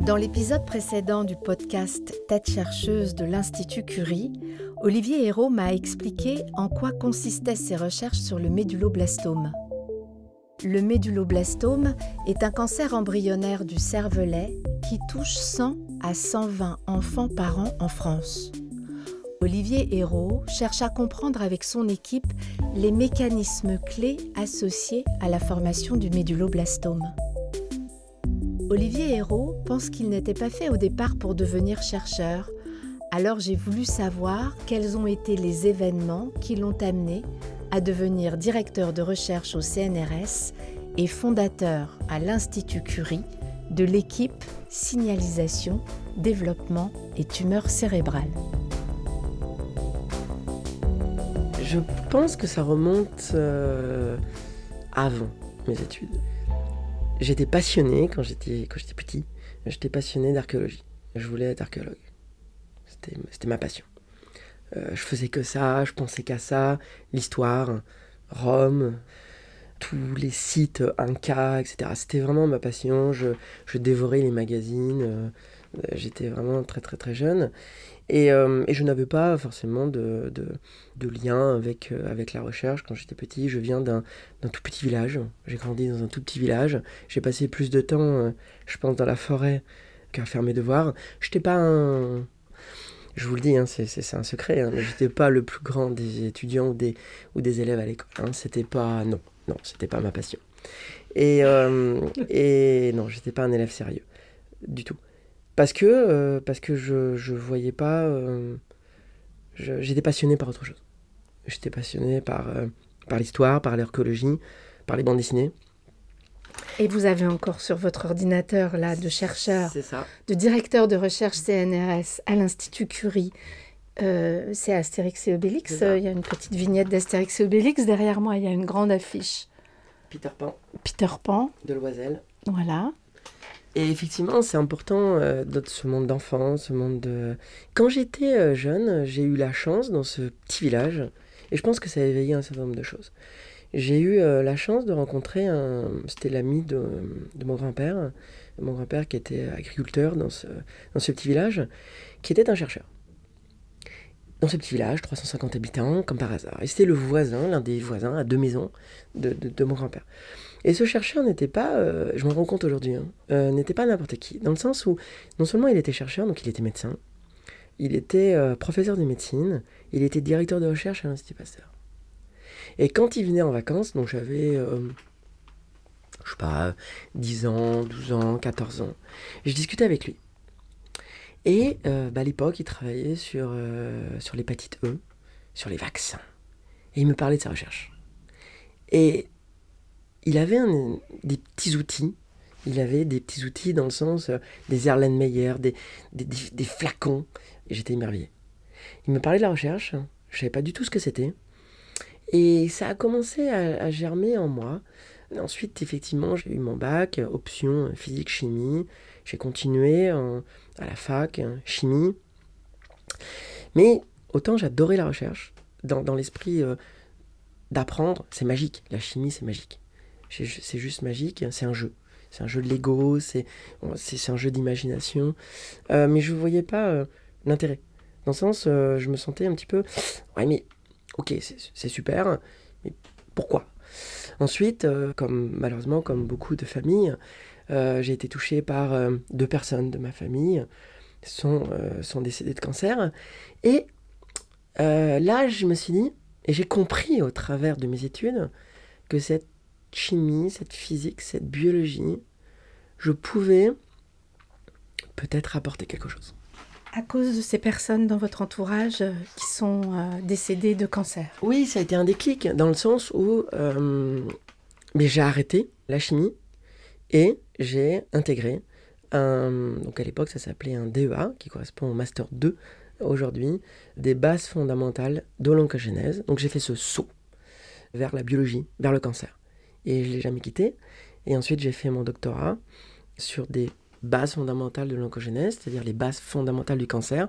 Dans l'épisode précédent du podcast Tête chercheuse de l'Institut Curie, Olivier Hérault m'a expliqué en quoi consistaient ses recherches sur le méduloblastome. Le méduloblastome est un cancer embryonnaire du cervelet qui touche 100 à 120 enfants par an en France. Olivier Hérault cherche à comprendre avec son équipe les mécanismes clés associés à la formation du méduloblastome. Olivier Hérault pense qu'il n'était pas fait au départ pour devenir chercheur, alors j'ai voulu savoir quels ont été les événements qui l'ont amené à devenir directeur de recherche au CNRS et fondateur à l'Institut Curie de l'équipe Signalisation, Développement et Tumeurs cérébrales. Je pense que ça remonte avant mes études. J'étais passionné quand j'étais petit. J'étais passionné d'archéologie. Je voulais être archéologue. C'était ma passion. Je faisais que ça, je pensais qu'à ça. L'histoire, Rome, tous les sites Inca, etc. C'était vraiment ma passion. Je dévorais les magazines. J'étais vraiment très très très jeune. Et je n'avais pas forcément de lien avec la recherche. Quand j'étais petit, je viens d'un tout petit village. J'ai grandi dans un tout petit village. J'ai passé plus de temps, je pense, dans la forêt qu'à faire mes devoirs. J'étais pas un... Je vous le dis, hein, c'est un secret, hein, mais j'étais pas le plus grand des étudiants ou des élèves à l'école. Hein. C'était pas... Non, c'était pas ma passion. Et non, j'étais pas un élève sérieux, du tout. Parce que je voyais pas... j'étais passionné par autre chose. J'étais passionné par l'histoire, par l'archéologie, par les bandes dessinées. Et vous avez encore sur votre ordinateur là, de chercheur, C'est ça. de directeur de recherche CNRS à l'Institut Curie, c'est Astérix et Obélix. Il y a une petite vignette d'Astérix et Obélix. Derrière moi, il y a une grande affiche. Peter Pan. Peter Pan. De Loisel. Voilà. Et effectivement, c'est important dans ce monde d'enfants, ce monde de... Quand j'étais jeune, j'ai eu la chance dans ce petit village, et je pense que ça a éveillé un certain nombre de choses. J'ai eu la chance de rencontrer c'était l'ami de mon grand-père qui était agriculteur dans ce petit village, qui était un chercheur. Dans ce petit village, 350 habitants, comme par hasard. Et c'était le voisin, l'un des voisins, à 2 maisons de mon grand-père. Et ce chercheur n'était pas, je m'en rends compte aujourd'hui, n'était pas n'importe qui. Dans le sens où, non seulement il était chercheur, donc il était médecin, il était professeur de médecine, il était directeur de recherche à l'Institut Pasteur. Et quand il venait en vacances, donc j'avais, je sais pas, 10 ans, 12 ans, 14 ans, je discutais avec lui. Et à l'époque, il travaillait sur l'hépatite E, sur les vaccins. Et il me parlait de sa recherche. Et il avait des petits outils. Il avait des petits outils dans le sens des Erlenmeyer, des flacons. Et j'étais émerveillé. Il me parlait de la recherche. Je ne savais pas du tout ce que c'était. Et ça a commencé à germer en moi. Ensuite, effectivement, j'ai eu mon bac, option physique-chimie. J'ai continué à la fac, chimie. Mais autant j'adorais la recherche, dans l'esprit d'apprendre, c'est magique. La chimie, c'est magique. C'est juste magique, c'est un jeu. C'est un jeu de Lego, c'est un jeu d'imagination. Mais je ne voyais pas l'intérêt. Dans le sens, je me sentais un petit peu... Ouais, mais ok, c'est super, mais pourquoi ? Ensuite, malheureusement, comme beaucoup de familles, j'ai été touché par 2 personnes de ma famille sont décédées de cancer. Et là, je me suis dit, et j'ai compris au travers de mes études, que cette chimie, cette physique, cette biologie, je pouvais peut-être apporter quelque chose. À cause de ces personnes dans votre entourage qui sont décédées de cancer. Oui, ça a été un déclic, dans le sens où mais j'ai arrêté la chimie et j'ai intégré donc à l'époque ça s'appelait un DEA, qui correspond au Master 2 aujourd'hui, des bases fondamentales de l'oncogénèse. Donc j'ai fait ce saut vers la biologie, vers le cancer. Et je ne l'ai jamais quitté. Et ensuite j'ai fait mon doctorat sur des bases fondamentales de l'oncogénèse, c'est-à-dire les bases fondamentales du cancer.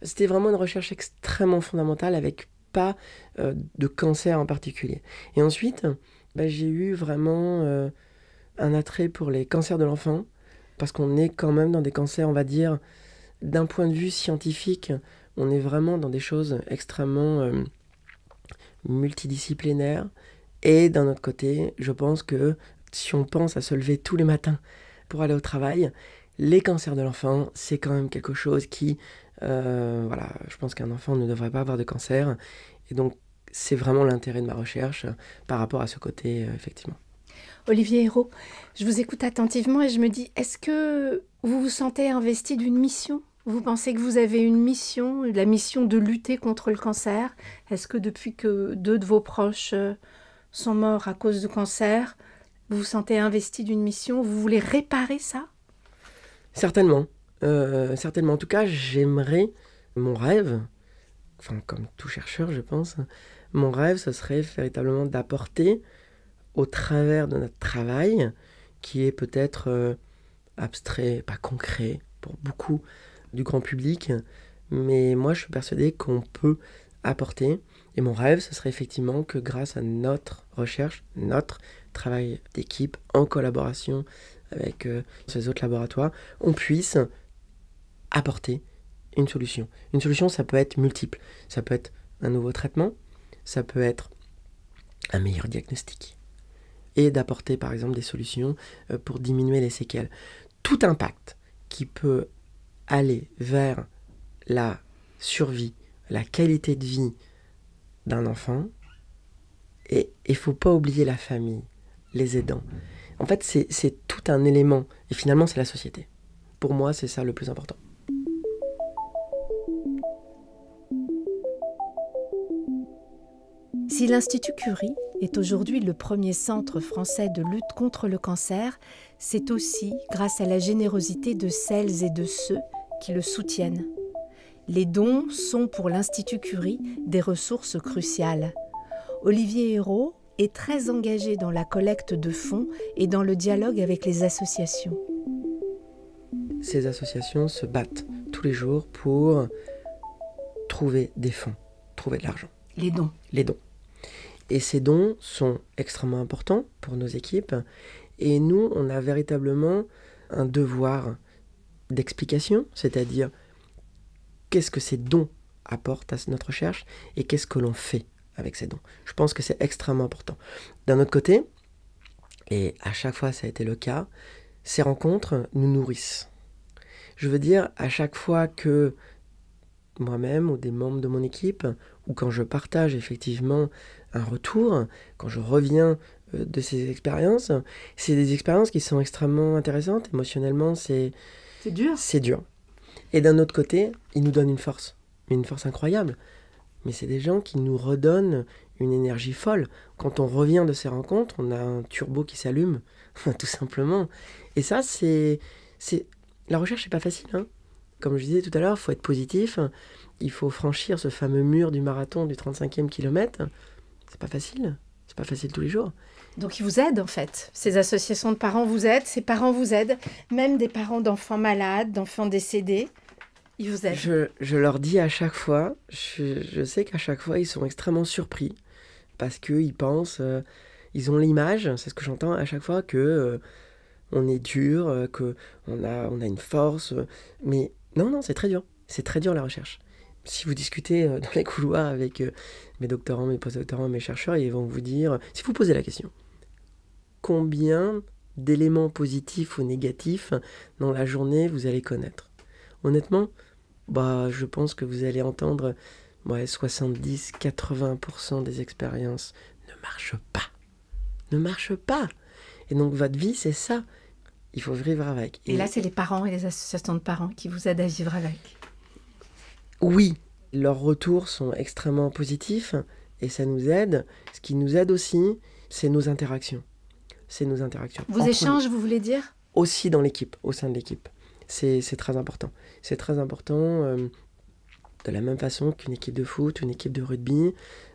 C'était vraiment une recherche extrêmement fondamentale avec pas de cancer en particulier. Et ensuite, j'ai eu vraiment un attrait pour les cancers de l'enfant, parce qu'on est quand même dans des cancers, on va dire, d'un point de vue scientifique, on est vraiment dans des choses extrêmement multidisciplinaires. Et d'un autre côté, je pense que si on pense à se lever tous les matins pour aller au travail, les cancers de l'enfant, c'est quand même quelque chose qui... voilà, je pense qu'un enfant ne devrait pas avoir de cancer. Et donc, c'est vraiment l'intérêt de ma recherche par rapport à ce côté, effectivement. Olivier Hérault, je vous écoute attentivement et je me dis, est-ce que vous vous sentez investi d'une mission ? Vous pensez que vous avez une mission, la mission de lutter contre le cancer ? Est-ce que depuis que 2 de vos proches sont morts à cause de cancer, vous vous sentez investi d'une mission ? Vous voulez réparer ça ? Certainement. Certainement. En tout cas, j'aimerais, mon rêve, enfin comme tout chercheur je pense, mon rêve ce serait véritablement d'apporter au travers de notre travail, qui est peut-être abstrait, pas concret pour beaucoup du grand public, mais moi je suis persuadé qu'on peut apporter, et mon rêve ce serait effectivement que grâce à notre recherche, notre travail d'équipe en collaboration avec ces autres laboratoires, on puisse apporter une solution. Une solution, ça peut être multiple. Ça peut être un nouveau traitement, ça peut être un meilleur diagnostic, et d'apporter par exemple des solutions pour diminuer les séquelles. Tout impact qui peut aller vers la survie, la qualité de vie d'un enfant, et il ne faut pas oublier la famille, les aidants. En fait, c'est tout un élément, et finalement c'est la société. Pour moi, c'est ça le plus important. Si l'Institut Curie est aujourd'hui le premier centre français de lutte contre le cancer, c'est aussi grâce à la générosité de celles et de ceux qui le soutiennent. Les dons sont pour l'Institut Curie des ressources cruciales. Olivier Hérault est très engagé dans la collecte de fonds et dans le dialogue avec les associations. Ces associations se battent tous les jours pour trouver des fonds, trouver de l'argent. Les dons. Les dons. Et ces dons sont extrêmement importants pour nos équipes. Et nous, on a véritablement un devoir d'explication, c'est-à-dire qu'est-ce que ces dons apportent à notre recherche et qu'est-ce que l'on fait avec ces dons. Je pense que c'est extrêmement important. D'un autre côté, et à chaque fois ça a été le cas, ces rencontres nous nourrissent. Je veux dire, à chaque fois que moi-même ou des membres de mon équipe, ou quand je partage effectivement un retour, quand je reviens de ces expériences, c'est des expériences qui sont extrêmement intéressantes. Émotionnellement, c'est dur. C'est dur. Et d'un autre côté, ils nous donnent une force incroyable. Mais c'est des gens qui nous redonnent une énergie folle. Quand on revient de ces rencontres, on a un turbo qui s'allume, tout simplement. Et ça, c'est... La recherche, c'est pas facile, hein. Comme je disais tout à l'heure, il faut être positif. Il faut franchir ce fameux mur du marathon du 35e kilomètre. C'est pas facile. C'est pas facile tous les jours. Donc ils vous aident en fait. Ces associations de parents vous aident, ces parents vous aident. Même des parents d'enfants malades, d'enfants décédés, ils vous aident. Je leur dis à chaque fois, je sais qu'à chaque fois, ils sont extrêmement surpris. Parce qu'ils pensent, ils ont l'image, c'est ce que j'entends à chaque fois, que on est dur, qu'on a une force. Mais non, c'est très dur. C'est très dur la recherche. Si vous discutez dans les couloirs avec mes doctorants, mes postdoctorants, mes chercheurs, ils vont vous dire, si vous posez la question, combien d'éléments positifs ou négatifs dans la journée vous allez connaître? Honnêtement, je pense que vous allez entendre 70-80% des expériences ne marchent pas. Ne marchent pas. Et donc votre vie, c'est ça. Il faut vivre avec. Et là, c'est les parents et les associations de parents qui vous aident à vivre avec. Oui, leurs retours sont extrêmement positifs et ça nous aide. Ce qui nous aide aussi, c'est nos interactions. Vos échanges, vous voulez dire? Aussi dans l'équipe, au sein de l'équipe. C'est très important. C'est très important de la même façon qu'une équipe de foot, une équipe de rugby.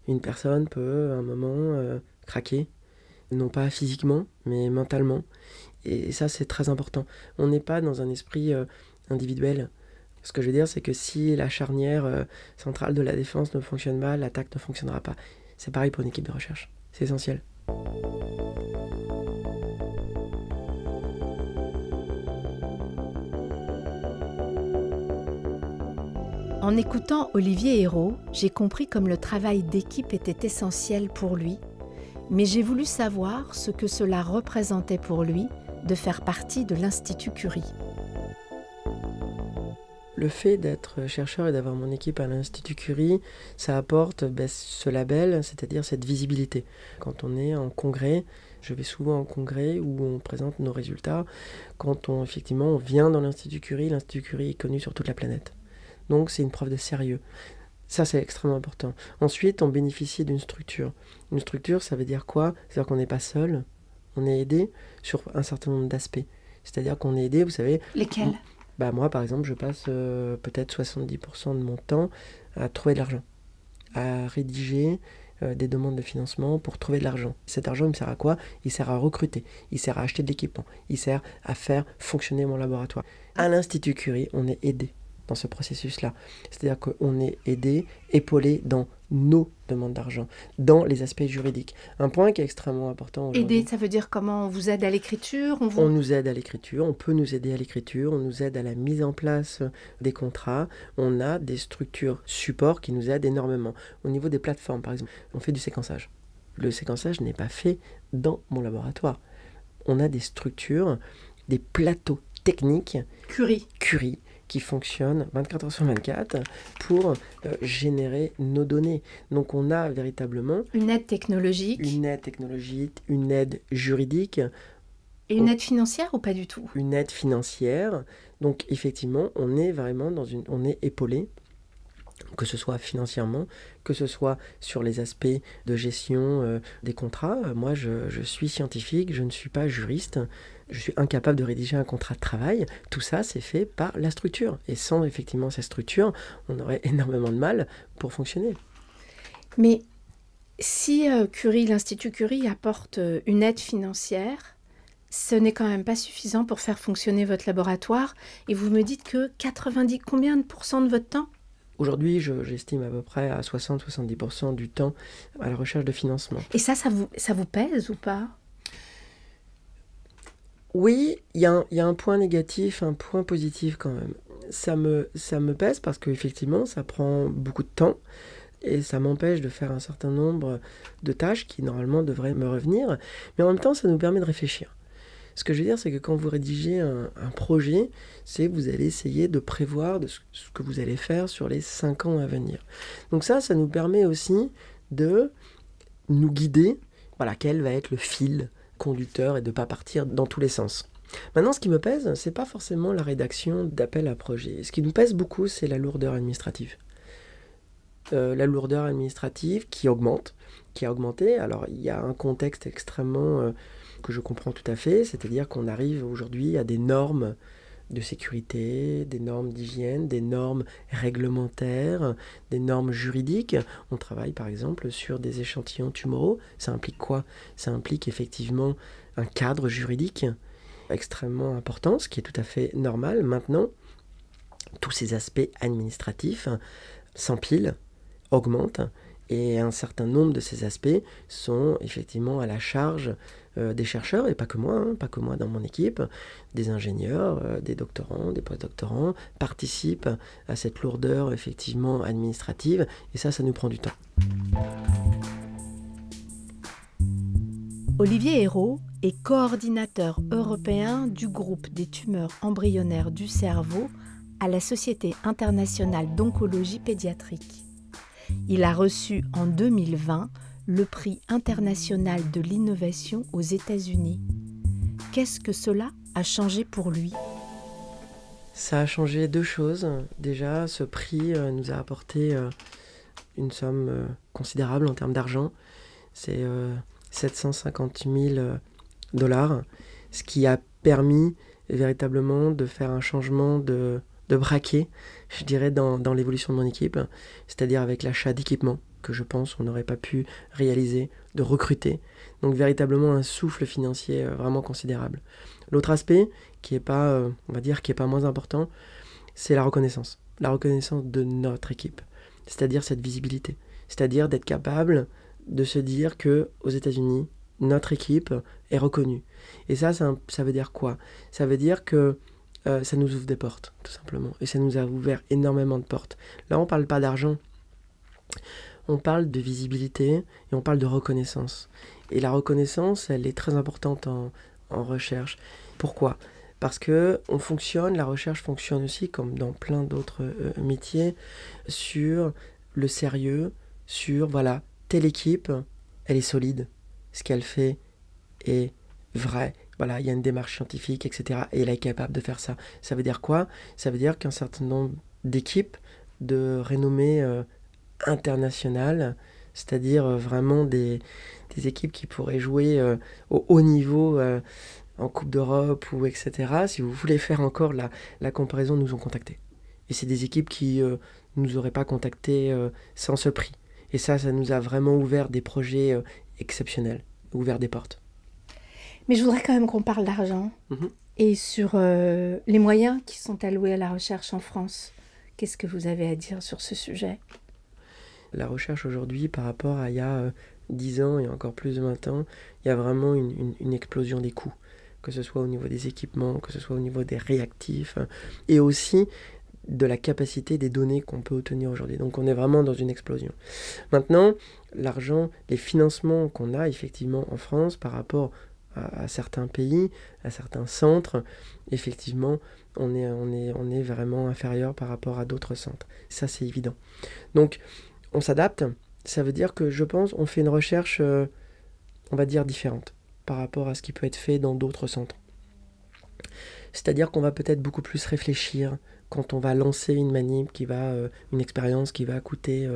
Une personne peut à un moment craquer, non pas physiquement, mais mentalement. Et ça, c'est très important. On n'est pas dans un esprit individuel. Ce que je veux dire, c'est que si la charnière centrale de la défense ne fonctionne pas, l'attaque ne fonctionnera pas. C'est pareil pour une équipe de recherche. C'est essentiel. En écoutant Olivier Hérault, j'ai compris comme le travail d'équipe était essentiel pour lui, mais j'ai voulu savoir ce que cela représentait pour lui de faire partie de l'Institut Curie. Le fait d'être chercheur et d'avoir mon équipe à l'Institut Curie, ça apporte ce label, c'est-à-dire cette visibilité. Quand on est en congrès, je vais souvent en congrès où on présente nos résultats. Quand on vient dans l'Institut Curie est connu sur toute la planète. Donc c'est une preuve de sérieux. Ça, c'est extrêmement important. Ensuite, on bénéficie d'une structure. Une structure, ça veut dire quoi? C'est-à-dire qu'on n'est pas seul, on est aidé sur un certain nombre d'aspects. C'est-à-dire qu'on est aidé, vous savez... Lesquels? Moi, par exemple, je passe peut-être 70% de mon temps à trouver de l'argent, à rédiger des demandes de financement pour trouver de l'argent. Cet argent, il me sert à quoi? Il sert à recruter, il sert à acheter de l'équipement, il sert à faire fonctionner mon laboratoire. À l'Institut Curie, on est aidé dans ce processus-là. C'est-à-dire qu'on est aidé, épaulé dans nos demandes d'argent, dans les aspects juridiques. Un point qui est extrêmement important aujourd'hui. Aider, ça veut dire comment on vous aide à l'écriture? On nous aide à l'écriture, on peut nous aider à l'écriture, on nous aide à la mise en place des contrats. On a des structures support qui nous aident énormément. Au niveau des plateformes, par exemple, on fait du séquençage. Le séquençage n'est pas fait dans mon laboratoire. On a des structures, des plateaux techniques. Curie qui fonctionne 24 heures sur 24 pour générer nos données. Donc on a véritablement... Une aide technologique, une aide juridique. Et une aide financière ou pas du tout? Une aide financière. Donc effectivement, on est vraiment on est épaulé, que ce soit financièrement, que ce soit sur les aspects de gestion des contrats. Moi, je suis scientifique, je ne suis pas juriste. Je suis incapable de rédiger un contrat de travail. Tout ça, c'est fait par la structure. Et sans effectivement cette structure, on aurait énormément de mal pour fonctionner. Mais si l'Institut Curie apporte une aide financière, ce n'est quand même pas suffisant pour faire fonctionner votre laboratoire. Et vous me dites que combien de pourcents de votre temps? Aujourd'hui, j'estime à peu près à 60-70% du temps à la recherche de financement. Et ça vous pèse ou pas? Oui, il y a un point négatif, un point positif quand même. Ça me pèse parce qu'effectivement, ça prend beaucoup de temps et ça m'empêche de faire un certain nombre de tâches qui normalement devraient me revenir. Mais en même temps, ça nous permet de réfléchir. Ce que je veux dire, c'est que quand vous rédigez un projet, c'est que vous allez essayer de prévoir de ce que vous allez faire sur les 5 ans à venir. Donc ça nous permet aussi de nous guider, quel va être le fil conducteur et de ne pas partir dans tous les sens. Maintenant, ce qui me pèse, c'est pas forcément la rédaction d'appel à projet. Ce qui nous pèse beaucoup, c'est la lourdeur administrative. La lourdeur administrative qui a augmenté. Alors, il y a un contexte extrêmement que je comprends tout à fait, c'est-à-dire qu'on arrive aujourd'hui à des normes de sécurité, des normes d'hygiène, des normes réglementaires, des normes juridiques. On travaille par exemple sur des échantillons tumoraux. Ça implique quoi? Ça implique effectivement un cadre juridique extrêmement important, ce qui est tout à fait normal. Maintenant, tous ces aspects administratifs s'empilent, augmentent, et un certain nombre de ces aspects sont effectivement à la charge des chercheurs, et pas que moi dans mon équipe, des ingénieurs, des doctorants, des postdoctorants, participent à cette lourdeur effectivement administrative, et ça nous prend du temps. Olivier Hérault est coordinateur européen du groupe des tumeurs embryonnaires du cerveau à la Société internationale d'oncologie pédiatrique. Il a reçu en 2020 le prix international de l'innovation aux États-Unis. Qu'est-ce que cela a changé pour lui? Ça a changé 2 choses. Déjà, ce prix nous a apporté une somme considérable en termes d'argent. C'est 750 000 $, ce qui a permis véritablement de faire un changement de braquet, je dirais, dans l'évolution de mon équipe, c'est-à-dire avec l'achat d'équipements que je pense on n'aurait pas pu réaliser, de recruter. Donc véritablement un souffle financier vraiment considérable. L'autre aspect, qui est pas, on va dire, qui est pas moins important, c'est la reconnaissance. La reconnaissance de notre équipe, c'est-à-dire cette visibilité, c'est-à-dire d'être capable de se dire que aux États-Unis, notre équipe est reconnue. Et ça veut dire quoi? Ça veut dire que ça nous ouvre des portes, tout simplement. Et ça nous a ouvert énormément de portes. Là, on ne parle pas d'argent. On parle de visibilité et on parle de reconnaissance. Et la reconnaissance, elle est très importante en recherche. Pourquoi ? Parce que la recherche fonctionne aussi, comme dans plein d'autres métiers, sur le sérieux, sur, voilà, telle équipe, elle est solide. Ce qu'elle fait est vrai. Voilà, il y a une démarche scientifique, etc. Et elle est capable de faire ça. Ça veut dire quoi ? Ça veut dire qu'un certain nombre d'équipes de renommée internationale, c'est-à-dire vraiment des équipes qui pourraient jouer au haut niveau en Coupe d'Europe ou etc. Si vous voulez faire encore la comparaison, nous ont contactés. Et c'est des équipes qui nous auraient pas contactés sans ce prix. Et ça nous a vraiment ouvert des projets exceptionnels, ouvert des portes. Mais je voudrais quand même qu'on parle d'argent et sur les moyens qui sont alloués à la recherche en France. Qu'est-ce que vous avez à dire sur ce sujet ? La recherche aujourd'hui, par rapport à il y a 10 ans et encore plus de 20 ans, il y a vraiment une explosion des coûts, que ce soit au niveau des équipements, que ce soit au niveau des réactifs, et aussi de la capacité des données qu'on peut obtenir aujourd'hui. Donc on est vraiment dans une explosion. Maintenant, l'argent, les financements qu'on a effectivement en France par rapport à certains pays, à certains centres, effectivement, on est vraiment inférieur par rapport à d'autres centres. Ça, c'est évident. Donc, on s'adapte. Ça veut dire que, je pense, on fait une recherche, on va dire, différente par rapport à ce qui peut être fait dans d'autres centres. C'est-à-dire qu'on va peut-être beaucoup plus réfléchir quand on va lancer une manip une expérience qui va coûter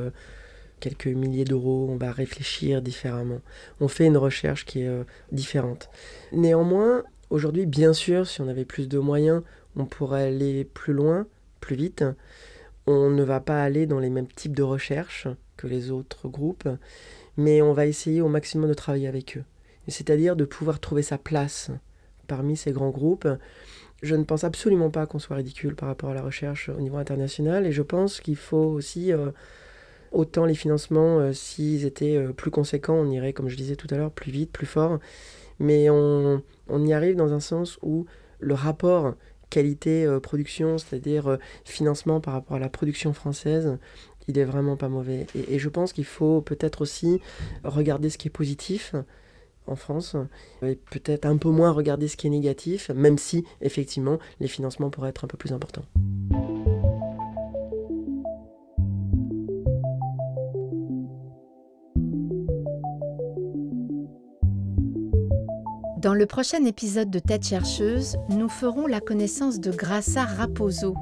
quelques milliers d'euros, on va réfléchir différemment. On fait une recherche qui est différente. Néanmoins, aujourd'hui, bien sûr, si on avait plus de moyens, on pourrait aller plus loin, plus vite. On ne va pas aller dans les mêmes types de recherches que les autres groupes, mais on va essayer au maximum de travailler avec eux. C'est-à-dire de pouvoir trouver sa place parmi ces grands groupes. Je ne pense absolument pas qu'on soit ridicule par rapport à la recherche au niveau international, et je pense qu'il faut aussi... autant les financements, s'ils étaient plus conséquents, on irait, comme je disais tout à l'heure, plus vite, plus fort. Mais on y arrive dans un sens où le rapport qualité-production, c'est-à-dire financement par rapport à la production française, il est vraiment pas mauvais. Et je pense qu'il faut peut-être aussi regarder ce qui est positif en France, et peut-être un peu moins regarder ce qui est négatif, même si, effectivement, les financements pourraient être un peu plus importants. Dans le prochain épisode de Tête chercheuse, nous ferons la connaissance de Graça Raposo.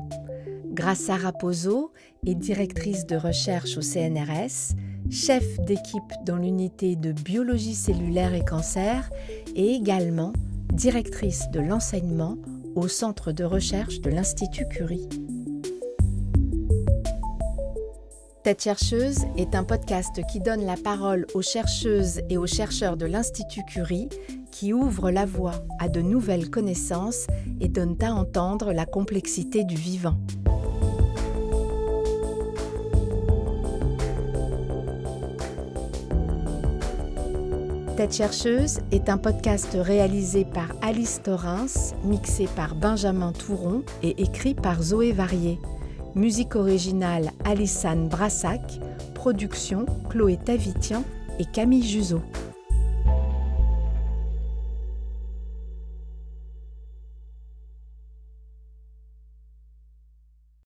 Graça Raposo est directrice de recherche au CNRS, chef d'équipe dans l'unité de biologie cellulaire et cancer et également directrice de l'enseignement au centre de recherche de l'Institut Curie. Tête chercheuse est un podcast qui donne la parole aux chercheuses et aux chercheurs de l'Institut Curie, qui ouvre la voie à de nouvelles connaissances et donne à entendre la complexité du vivant. Tête chercheuse est un podcast réalisé par Alice Torrens, mixé par Benjamin Touron et écrit par Zoé Varier. Musique originale Alissane Brassac, production Chloé Tavitian et Camille Juzo.